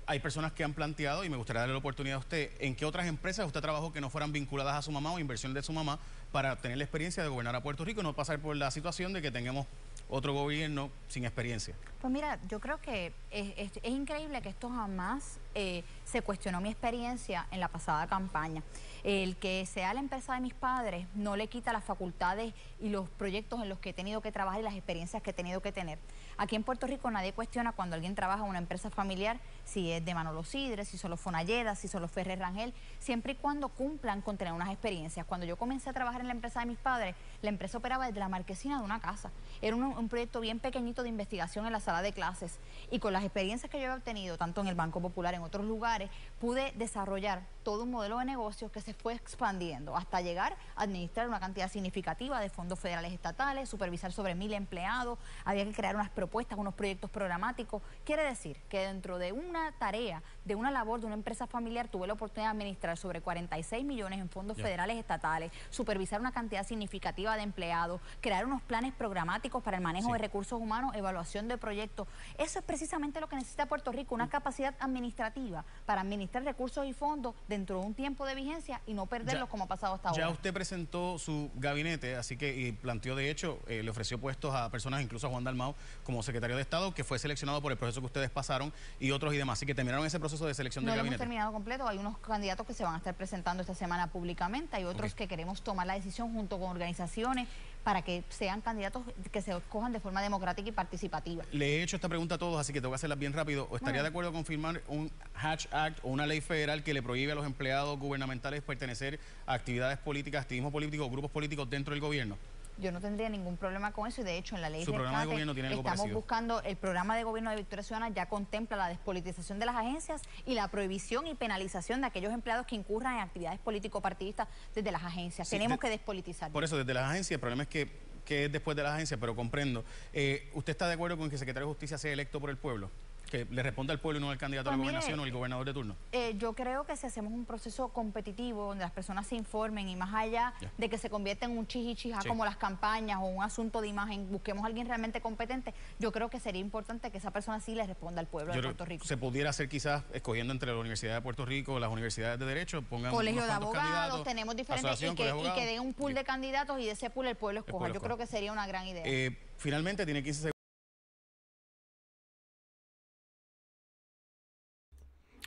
Hay personas que han planteado, y me gustaría darle la oportunidad a usted, ¿en qué otras empresas usted trabajó que no fueran vinculadas a su mamá o inversiones de su mamá para tener la experiencia de gobernar a Puerto Rico y no pasar por la situación de que tengamos otro gobierno sin experiencia? Pues mira, yo creo que es increíble que esto jamás se cuestionó mi experiencia en la pasada campaña. El que sea la empresa de mis padres no le quita las facultades y los proyectos en los que he tenido que trabajar y las experiencias que he tenido que tener. Aquí en Puerto Rico nadie cuestiona cuando alguien trabaja en una empresa familiar, si es de Manolo Sidre, si son los Fonalleda, si son los Ferrer Rangel, siempre y cuando cumplan con tener unas experiencias. Cuando yo comencé a trabajar en la empresa de mis padres, la empresa operaba desde la marquesina de una casa. Era un proyecto bien pequeñito de investigación en la sala de clases, y con las experiencias que yo he obtenido, tanto en el Banco Popular, en otros lugares, pude desarrollar todo un modelo de negocios que se fue expandiendo hasta llegar a administrar una cantidad significativa de fondos federales estatales, supervisar sobre 1000 empleados, había que crear unas propuestas, unos proyectos programáticos. Quiere decir que dentro de una tarea, de una labor de una empresa familiar, tuve la oportunidad de administrar sobre 46 millones en fondos federales estatales, supervisar una cantidad significativa de empleados, crear unos planes programáticos para el manejo de recursos humanos, evaluación de proyectos. Eso es precisamente lo que necesita Puerto Rico, una capacidad administrativa para administrar recursos y fondos dentro de un tiempo de vigencia y no perderlos como ha pasado hasta ahora. Ya usted presentó su gabinete, así que y planteó, de hecho, le ofreció puestos a personas, incluso a Juan Dalmau, como secretario de Estado, que fue seleccionado por el proceso que ustedes pasaron, y otros y demás. Así que terminaron ese proceso de selección del gabinete. No lo hemos terminado completo. Hay unos candidatos que se van a estar presentando esta semana públicamente. Hay otros que queremos tomar la decisión junto con organizaciones para que sean candidatos que se escojan de forma democrática y participativa. Le he hecho esta pregunta a todos, así que tengo que hacerla bien rápido. ¿O estaría de acuerdo con firmar un Hatch Act o una ley federal que le prohíbe a los empleados gubernamentales pertenecer a actividades políticas, activismo político o grupos políticos dentro del gobierno? Yo no tendría ningún problema con eso, y de hecho en la ley ¿Su programa de gobierno tiene algo estamos parecido? buscando, el programa de gobierno de Victoria Ciudadana ya contempla la despolitización de las agencias y la prohibición y penalización de aquellos empleados que incurran en actividades político-partidistas desde las agencias. Tenemos que despolitizar. Por eso, desde las agencias, el problema es que es después de las agencias, pero comprendo. ¿Usted está de acuerdo con que el secretario de Justicia sea electo por el pueblo? que le responda al pueblo y no al candidato a la gobernación o el gobernador de turno? Yo creo que si hacemos un proceso competitivo donde las personas se informen y más allá de que se convierta en un chichichija como las campañas o un asunto de imagen, busquemos a alguien realmente competente, yo creo que sería importante que esa persona sí le responda al pueblo de Puerto Rico. Se pudiera hacer quizás escogiendo entre la Universidad de Puerto Rico, las universidades de Derecho, pongan colegio de abogados, tenemos diferentes y que den un pool de candidatos y de ese pool el pueblo escoja. Yo creo que sería una gran idea. Finalmente tiene 15 segundos.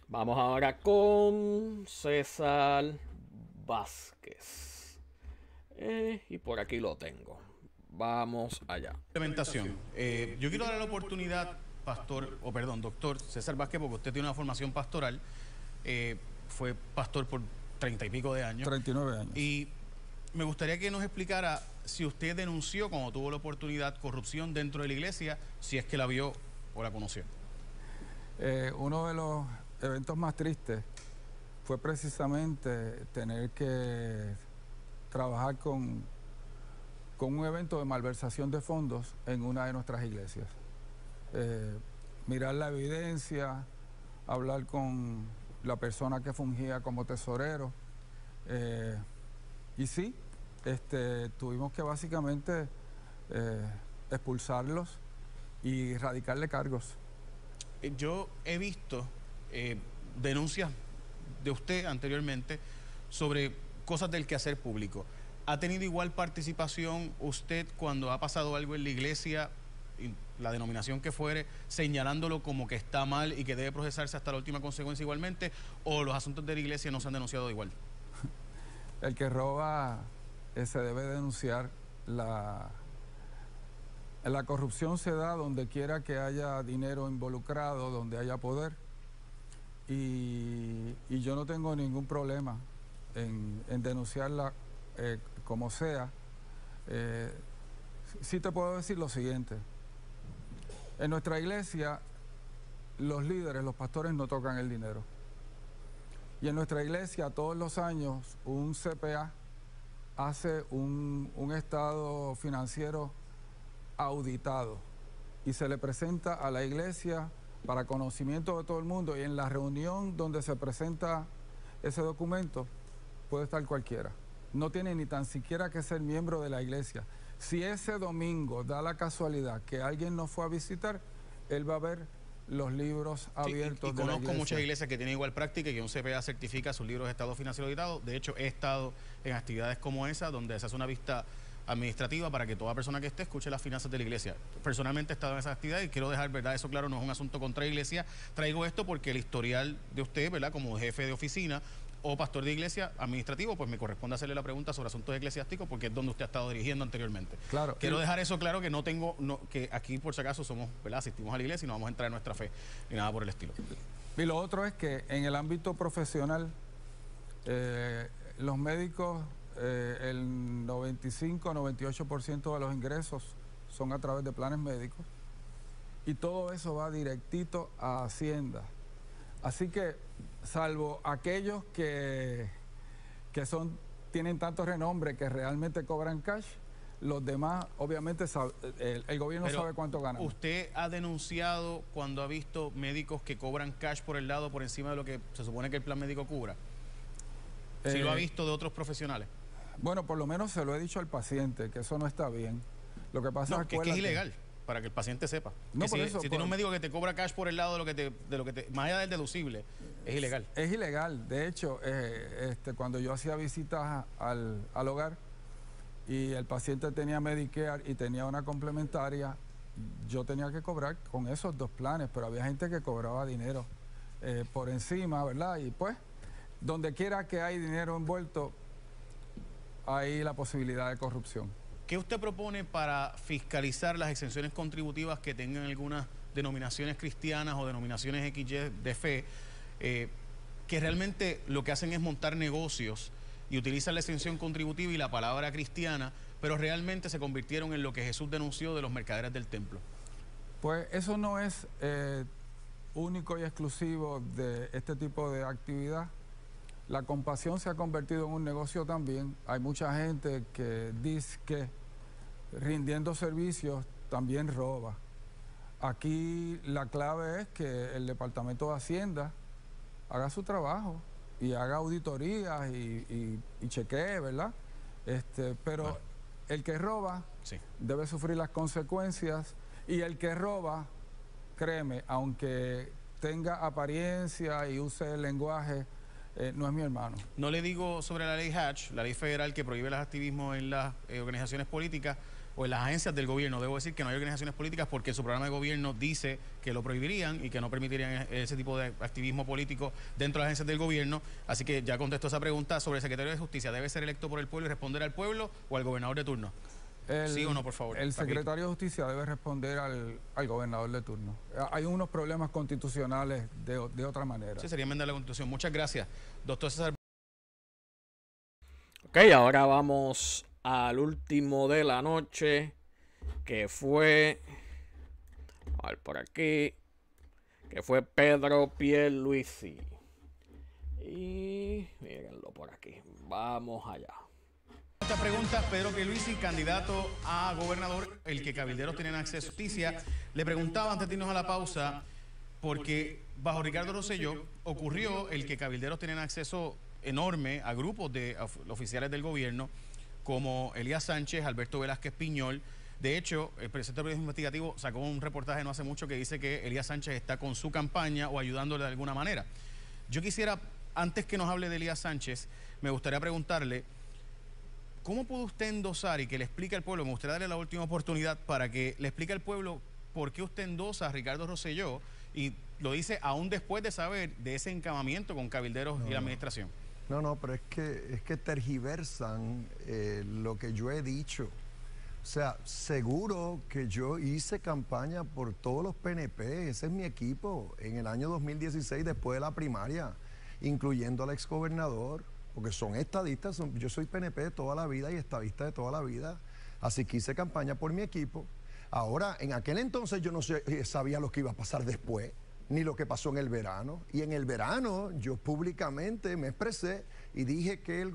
Vamos ahora con César Vázquez. Y por aquí lo tengo. Vamos allá. Implementación. Yo quiero dar la oportunidad, doctor César Vázquez, porque usted tiene una formación pastoral. Fue pastor por 30 y pico de años. 39 años. Y me gustaría que nos explicara si usted denunció, cuando tuvo la oportunidad, corrupción dentro de la iglesia, si es que la vio o la conoció. Uno de los eventos más tristes fue precisamente tener que trabajar con un evento de malversación de fondos en una de nuestras iglesias. Mirar la evidencia, hablar con la persona que fungía como tesorero, y sí, tuvimos que básicamente expulsarlos y radicarle cargos. Yo he visto denuncias de usted anteriormente sobre cosas del quehacer público. ¿Ha tenido igual participación usted cuando ha pasado algo en la iglesia, la denominación que fuere, señalándolo como que está mal y que debe procesarse hasta la última consecuencia igualmente, o los asuntos de la iglesia no se han denunciado igual? El que roba se debe denunciar. La corrupción se da donde quiera que haya dinero involucrado, donde haya poder, y yo no tengo ningún problema en denunciarla como sea. Sí te puedo decir lo siguiente: en nuestra iglesia los líderes, los pastores no tocan el dinero, y en nuestra iglesia todos los años un CPA hace un estado financiero auditado y se le presenta a la iglesia para conocimiento de todo el mundo, y en la reunión donde se presenta ese documento puede estar cualquiera. No tiene ni tan siquiera que ser miembro de la iglesia. Si ese domingo da la casualidad que alguien nos fue a visitar, él va a ver los libros abiertos de la iglesia. Conozco muchas iglesias que tienen igual práctica y que un CPA certifica sus libros de estado financiero auditado. De hecho, he estado en actividades como esa, donde se hace una vista administrativa para que toda persona que esté escuche las finanzas de la iglesia. Personalmente he estado en esas actividades y quiero dejar, ¿verdad?, eso claro, no es un asunto contra la iglesia. Traigo esto porque el historial de usted, ¿verdad?, como jefe de oficina o pastor de iglesia administrativo, pues me corresponde hacerle la pregunta sobre asuntos eclesiásticos, porque es donde usted ha estado dirigiendo anteriormente. Claro. Quiero dejar eso claro, que que aquí por si acaso somos, ¿verdad?, asistimos a la iglesia y no vamos a entrar en nuestra fe ni nada por el estilo. Y lo otro es que en el ámbito profesional, los médicos, el 95-98% de los ingresos son a través de planes médicos, y todo eso va directito a Hacienda. Así que, salvo aquellos que tienen tanto renombre que realmente cobran cash, los demás, obviamente, el gobierno sabe cuánto ganan. ¿Usted ha denunciado cuando ha visto médicos que cobran cash por el lado, por encima de lo que se supone que el plan médico cubra? ¿Si lo ha visto de otros profesionales? Bueno, por lo menos se lo he dicho al paciente, que eso no está bien. Lo que pasa es que es ilegal, para que el paciente sepa. No, si tiene un médico que te cobra cash por el lado de lo que te más allá del deducible, es ilegal. Es ilegal. De hecho, cuando yo hacía visitas al hogar y el paciente tenía Medicare y tenía una complementaria, yo tenía que cobrar con esos dos planes, pero había gente que cobraba dinero por encima, ¿verdad? Y pues, donde quiera que hay dinero envuelto, hay la posibilidad de corrupción. ¿Qué usted propone para fiscalizar las exenciones contributivas que tengan algunas denominaciones cristianas o denominaciones XY de fe, que realmente lo que hacen es montar negocios y utilizan la exención contributiva y la palabra cristiana, pero realmente se convirtieron en lo que Jesús denunció de los mercaderes del templo? Pues eso no es único y exclusivo de este tipo de actividad. La compasión se ha convertido en un negocio también. Hay mucha gente que dice que rindiendo servicios también roba. Aquí la clave es que el Departamento de Hacienda haga su trabajo y haga auditorías y chequee, ¿verdad? Pero el que roba debe sufrir las consecuencias, y el que roba, créeme, aunque tenga apariencia y use el lenguaje, no es mi hermano. No le digo sobre la ley Hatch, la ley federal que prohíbe los activismos en las organizaciones políticas o en las agencias del gobierno. Debo decir que no hay organizaciones políticas porque su programa de gobierno dice que lo prohibirían y que no permitirían ese tipo de activismo político dentro de las agencias del gobierno. Así que ya contesto esa pregunta sobre el secretario de Justicia. ¿Debe ser electo por el pueblo y responder al pueblo o al gobernador de turno? ¿Sí o no, por favor? El secretario de Justicia debe responder al gobernador de turno. Hay unos problemas constitucionales de otra manera. Sí, sería enmendar la Constitución. Muchas gracias, doctor César. Ok, ahora vamos al último de la noche, que fue, a ver por aquí, que fue Pedro Pierluisi. Y mírenlo por aquí, vamos allá. Esta pregunta, Pedro Pierluisi, candidato a gobernador, el que cabilderos tienen acceso a justicia. Le preguntaba antes de irnos a la pausa, porque bajo Ricardo Rosselló ocurrió el que cabilderos tienen acceso enorme a grupos de oficiales del gobierno, como Elías Sánchez, Alberto Velázquez Piñol. De hecho, el presidente del periodismo investigativo sacó un reportaje no hace mucho que dice que Elías Sánchez está con su campaña o ayudándole de alguna manera. Yo quisiera, antes que nos hable de Elías Sánchez, me gustaría preguntarle, ¿cómo pudo usted endosar y que le explique al pueblo? Me gustaría darle la última oportunidad para que le explique al pueblo por qué usted endosa a Ricardo Rosselló, y lo dice aún después de saber de ese encamamiento con cabilderos y la administración. No, pero es que tergiversan lo que yo he dicho. O sea, seguro que yo hice campaña por todos los PNP, ese es mi equipo, en el año 2016, después de la primaria, incluyendo al exgobernador, porque son estadistas, yo soy PNP de toda la vida y estadista de toda la vida, así que hice campaña por mi equipo. Ahora, en aquel entonces yo no sabía lo que iba a pasar después, ni lo que pasó en el verano. Y en el verano yo públicamente me expresé y dije que el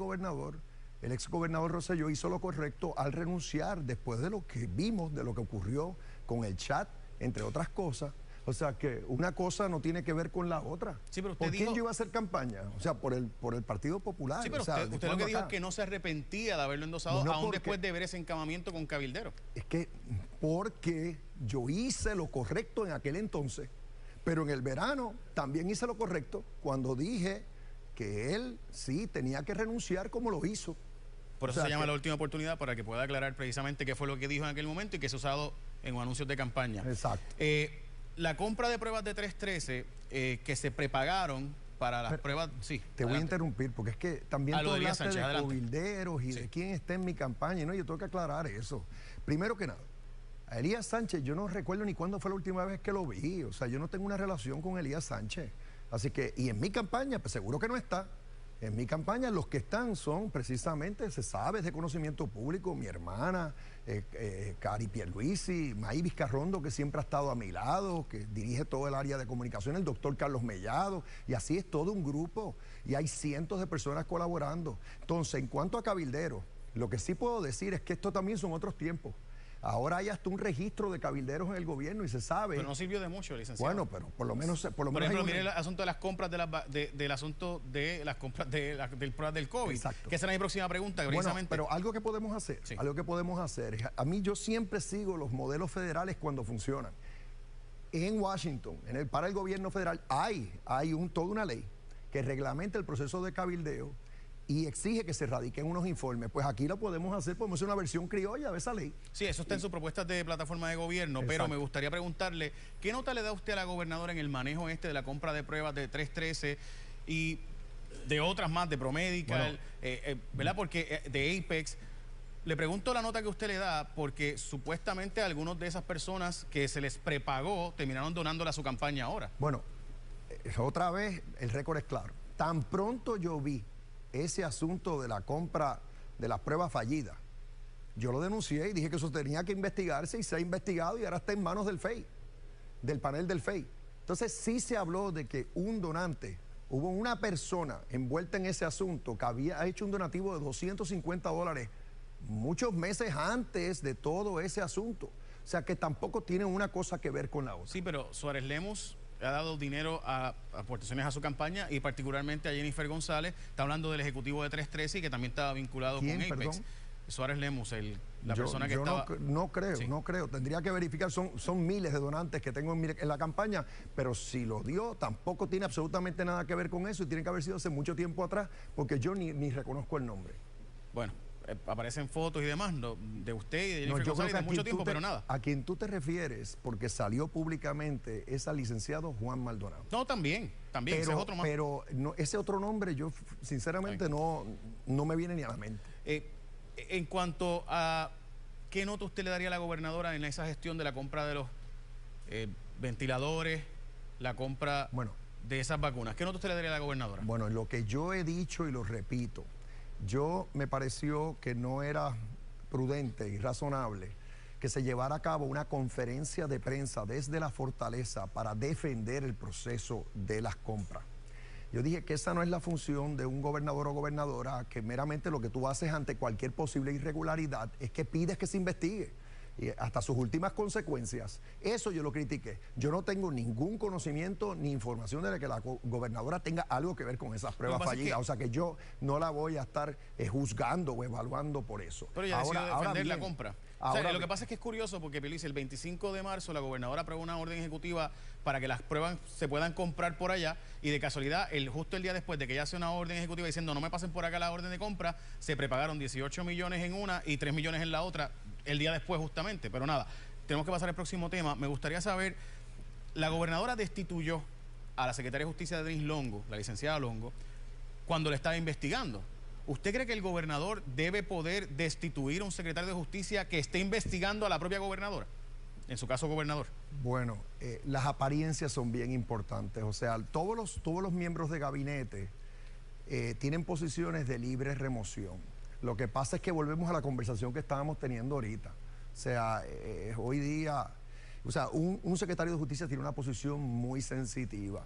exgobernador Rosselló hizo lo correcto al renunciar después de lo que vimos, de lo que ocurrió con el chat, entre otras cosas. O sea que una cosa no tiene que ver con la otra. Sí, pero usted ¿Por quién dijo... yo iba a hacer campaña? O sea, por el Partido Popular. Sí, pero o sea, usted lo que dijo es que no se arrepentía de haberlo endosado, no, aún después de ver ese encamamiento con cabilderos. Es que porque yo hice lo correcto en aquel entonces, pero en el verano también hice lo correcto cuando dije que él sí tenía que renunciar como lo hizo. Por eso se llama la última oportunidad, para que pueda aclarar precisamente qué fue lo que dijo en aquel momento y que se ha usado en anuncios de campaña. Exacto. La compra de pruebas de 313 que se prepagaron para las pruebas... Sí, te voy a interrumpir, porque es que también tú hablaste de cabilderos y sí, de quién está en mi campaña, ¿no? Yo tengo que aclarar eso. Primero que nada, a Elías Sánchez yo no recuerdo ni cuándo fue la última vez que lo vi. O sea, yo no tengo una relación con Elías Sánchez. Así que, y en mi campaña, pues seguro que no está. En mi campaña los que están son precisamente, se sabe, es de conocimiento público, mi hermana, Cari Pierluisi, May Vizcarrondo, que siempre ha estado a mi lado, que dirige todo el área de comunicación, el doctor Carlos Mellado, y así es todo un grupo, y hay cientos de personas colaborando. Entonces, en cuanto a cabilderos, lo que sí puedo decir es que esto también son otros tiempos. Ahora hay hasta un registro de cabilderos en el gobierno y se sabe. Pero no sirvió de mucho, licenciado. Bueno, pero por lo menos. Por ejemplo, mire el asunto de las compras del asunto de las compras del pruebas del COVID. Exacto. Que esa es mi próxima pregunta, precisamente. Bueno, pero algo que podemos hacer, a mí yo siempre sigo los modelos federales cuando funcionan. En Washington, para el gobierno federal, hay toda una ley que reglamenta el proceso de cabildeo y exige que se radiquen unos informes. Pues aquí lo podemos hacer una versión criolla de esa ley. Sí, eso está en sus propuestas de plataforma de gobierno. Exacto. Pero me gustaría preguntarle, ¿qué nota le da usted a la gobernadora en el manejo de la compra de pruebas de 313 y de otras más, de ProMedical, ¿verdad? Porque de Apex. Le pregunto la nota que usted le da porque supuestamente algunos de esas personas que se les prepagó terminaron donándola a su campaña ahora. Bueno, otra vez el récord es claro. Tan pronto yo vi ese asunto de la compra de las pruebas fallidas, yo lo denuncié y dije que eso tenía que investigarse y se ha investigado y ahora está en manos del FEI, del panel del FEI. Entonces sí se habló de que un donante, hubo una persona envuelta en ese asunto que había hecho un donativo de $250 muchos meses antes de todo ese asunto. O sea que tampoco tienen una cosa que ver con la otra. Sí, pero Suárez Lemus ha dado dinero a aportaciones a su campaña y particularmente a Jennifer González. Está hablando del ejecutivo de 313 y que también estaba vinculado con Apex. Perdón? Suárez Lemus, la persona que estaba... No creo. Tendría que verificar. Son miles de donantes que tengo en la campaña, pero si lo dio, tampoco tiene absolutamente nada que ver con eso y tiene que haber sido hace mucho tiempo atrás, porque yo ni reconozco el nombre. Bueno, aparecen fotos y demás de usted y de Jennifer González de mucho tiempo, pero nada. A quien tú te refieres, porque salió públicamente, es al licenciado Juan Maldonado. No, también, pero, ese es otro más. Pero ese otro nombre, yo sinceramente no me viene ni a la mente. En cuanto a qué nota usted le daría a la gobernadora en esa gestión de la compra de los ventiladores, la compra de esas vacunas, ¿qué nota usted le daría a la gobernadora? Bueno, lo que yo he dicho y lo repito, me pareció que no era prudente y razonable que se llevara a cabo una conferencia de prensa desde la fortaleza para defender el proceso de las compras. Yo dije que esa no es la función de un gobernador o gobernadora, que meramente lo que tú haces ante cualquier posible irregularidad es que pides que se investigue. Y hasta sus últimas consecuencias. Eso yo lo critiqué. Yo no tengo ningún conocimiento ni información de que la gobernadora tenga algo que ver con esas pruebas fallidas. O sea que yo no la voy a estar juzgando o evaluando por eso. Pero ella decidió defender la compra. O sea, lo que pasa es que es curioso porque, Pierluisi, el 25 de marzo la gobernadora aprobó una orden ejecutiva para que las pruebas se puedan comprar por allá y de casualidad, justo el día después de que ella hace una orden ejecutiva diciendo no me pasen por acá la orden de compra, se prepagaron 18 millones en una y 3 millones en la otra el día después justamente. Pero nada, tenemos que pasar al próximo tema. Me gustaría saber, la gobernadora destituyó a la secretaria de Justicia de Denise Longo, la licenciada Longo, cuando le estaba investigando. ¿Usted cree que el gobernador debe poder destituir a un secretario de Justicia que esté investigando a la propia gobernadora? En su caso, gobernador. Bueno, las apariencias son bien importantes. O sea, todos los miembros de gabinete tienen posiciones de libre remoción. Lo que pasa es que volvemos a la conversación que estábamos teniendo ahorita. O sea, hoy día, un secretario de Justicia tiene una posición muy sensitiva.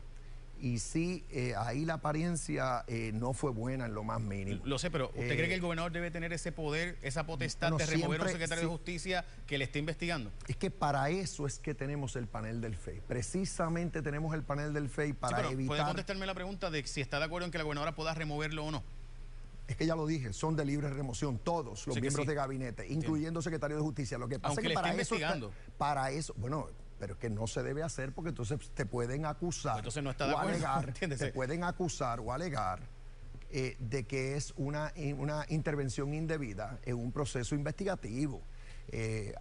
Y sí, ahí la apariencia no fue buena en lo más mínimo. Lo sé, pero ¿usted cree que el gobernador debe tener ese poder, esa potestad de remover a un secretario de Justicia que le esté investigando? Es que para eso es que tenemos el panel del FEI. Precisamente tenemos el panel del FEI para evitar... ¿Puede contestarme la pregunta de si está de acuerdo en que la gobernadora pueda removerlo o no? Es que ya lo dije, son de libre remoción todos los miembros de gabinete, incluyendo secretario de Justicia. Lo que pasa es que para eso, bueno, pero es que no se debe hacer porque entonces te pueden acusar o alegar, te pueden acusar o alegar de que es una intervención indebida en un proceso investigativo.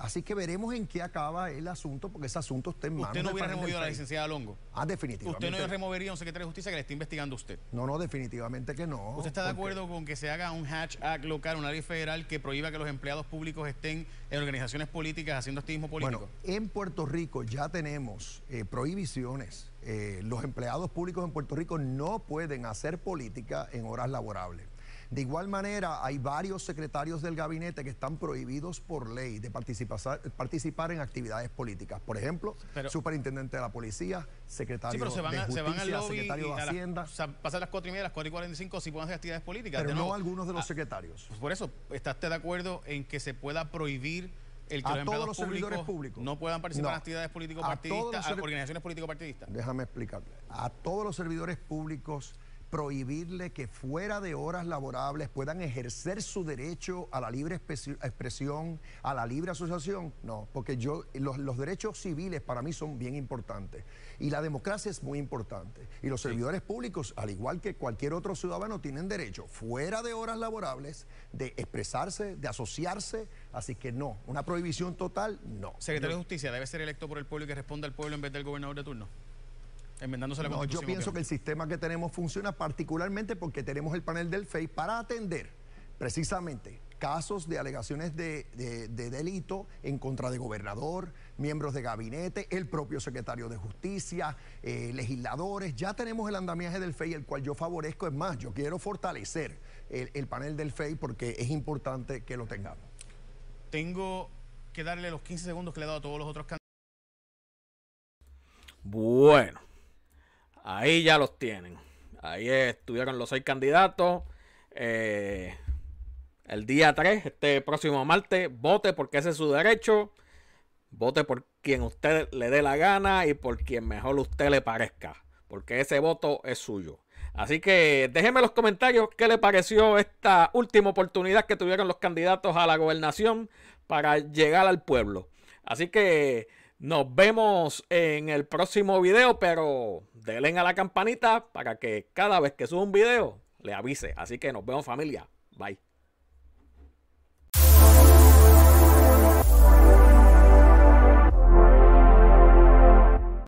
Así que veremos en qué acaba el asunto, porque ese asunto está en manos. ¿Usted no hubiera removido a la licenciada Longo? Definitivamente. ¿Usted no removería a un secretario de Justicia que le esté investigando a usted? No, definitivamente que no. ¿Usted está de acuerdo con que se haga un Hatch Act local, una ley federal que prohíba que los empleados públicos estén en organizaciones políticas haciendo activismo político? Bueno, en Puerto Rico ya tenemos prohibiciones. Los empleados públicos en Puerto Rico no pueden hacer política en horas laborables. De igual manera, hay varios secretarios del gabinete que están prohibidos por ley de participar en actividades políticas. Por ejemplo, superintendente de la policía, secretario de Justicia, secretario de Hacienda. O sea, pasan las 4:30, las 4:45, si pueden hacer actividades políticas. Pero no algunos de los secretarios. Pues por eso, ¿está usted de acuerdo en que se pueda prohibir el que los empleados públicos no puedan participar en actividades político-partidistas, organizaciones político-partidistas? Déjame explicarle. A todos los servidores públicos, prohibirle que fuera de horas laborables puedan ejercer su derecho a la libre expresión, a la libre asociación. No, porque los derechos civiles para mí son bien importantes y la democracia es muy importante. Y los servidores públicos, al igual que cualquier otro ciudadano, tienen derecho fuera de horas laborables de expresarse, de asociarse. Así que no, una prohibición total, no. Secretario de Justicia debe ser electo por el pueblo y que responda al pueblo en vez del gobernador de turno. Enmendándose la Constitución. Yo pienso que el sistema que tenemos funciona particularmente porque tenemos el panel del FEI para atender precisamente casos de alegaciones de delito en contra de gobernador, miembros de gabinete, el propio secretario de Justicia, legisladores. Ya tenemos el andamiaje del FEI, el cual yo favorezco. Es más, yo quiero fortalecer el panel del FEI porque es importante que lo tengamos. Tengo que darle los 15 segundos que le he dado a todos los otros candidatos. Bueno. Ahí ya los tienen. Ahí estuvieron los 6 candidatos. El día 3, este próximo martes, vote porque ese es su derecho. Vote por quien usted le dé la gana y por quien mejor usted le parezca, porque ese voto es suyo. Así que déjenme en los comentarios qué le pareció esta última oportunidad que tuvieron los candidatos a la gobernación para llegar al pueblo. Así que nos vemos en el próximo video, pero denle a la campanita para que cada vez que suba un video le avise. Así que nos vemos, familia. Bye.